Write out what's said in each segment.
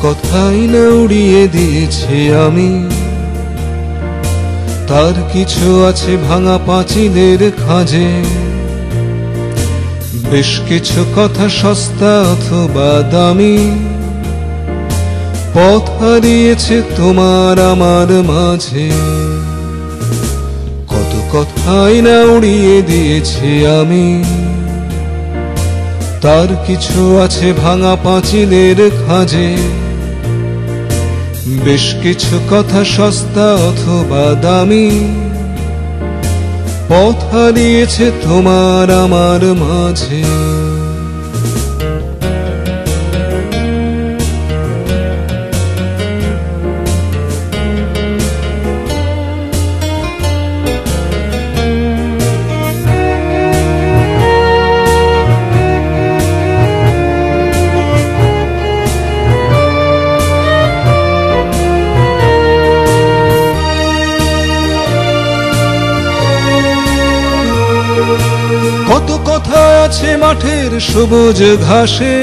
কথাই না উড়িয়ে দিয়েছি আমি, তার কিছু আছে ভাঙা পাঁচিলের খাঁজে। বেশ কিছু কথা সস্তা অথবা দামি, পথ হারিয়েছে তোমার আমার মাঝে। কত কথাই না উড়িয়ে দিয়েছি আমি, তার কিছু আছে ভাঙা পাঁচিলের খাঁজে। বেশ কিছু কথা সস্তা অথবা দামি, পথ হারিয়েছে তোমার আমার মাঝে। কত কথা আছে মাঠের সবুজ ঘাসে,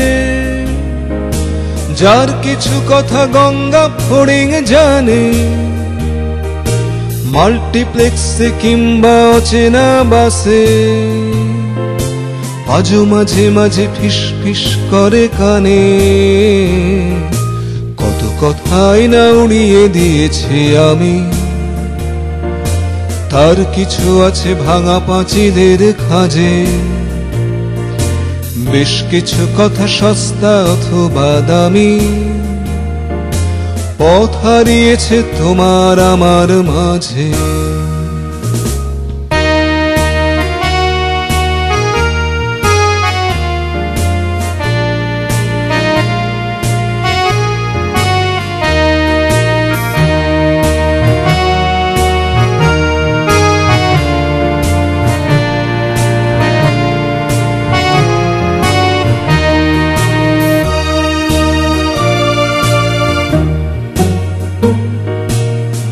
যার কিছু কথা গঙ্গা ফড়িং জানে। মাল্টিপ্লেক্সে কিংবা অচেনা বাসে, আজও মাঝে মাঝে ফিস ফিস করে কানে। কত কথাই না উড়িয়ে দিয়েছি আমি, তার কিছু আছে ভাঙা পাঁচিলের খাঁজে। বেশ কিছু কথা সস্তা অথবা দামি, পথ হারিয়েছে তোমার আমার মাঝে।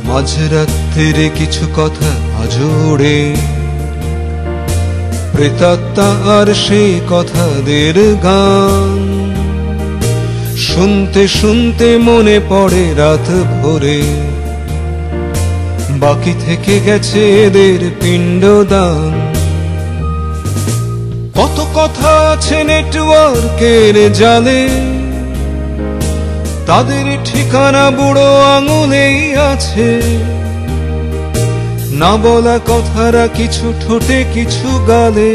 মাঝরাত্রিরে কিছু কথা আজোড়ে, প্রেতাত্মা আর সেই কথাদের গান। শুনতে শুনতে মনে পড়ে রাত ভোরে, বাকি থেকে গেছে এদের পিণ্ডদান। কত কথা আছে নেটওয়ার্কের জালে, তাদের ঠিকানা বুড়ো আঙুলেই আছে। না বলা কথারা কিছু ঠোঁটে কিছু গালে,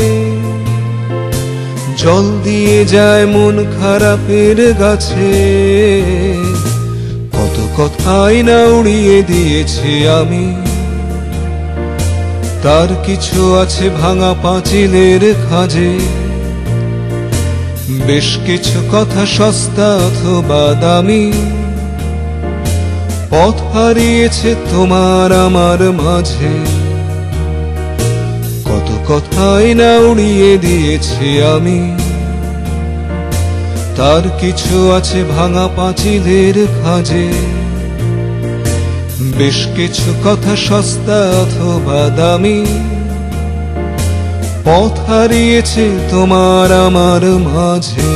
জল দিয়ে যায় মন খারাপের গাছে। কত কথাই না উড়িয়ে দিয়েছি আমি, তার কিছু আছে ভাঙা পাঁচিলের খাঁজে। বেশ কিছু কথা সস্তা অথবা দামি, পথ হারিয়েছে তোমার আমার মাঝে। কত কথাই না উড়িয়ে দিয়েছি আমি, তার কিছু আছে ভাঙা পাঁচিলের খাঁজে। বেশ কিছু কথা সস্তা অথবা দামি, পথ হারিয়েছে তোমার আমার মাঝে।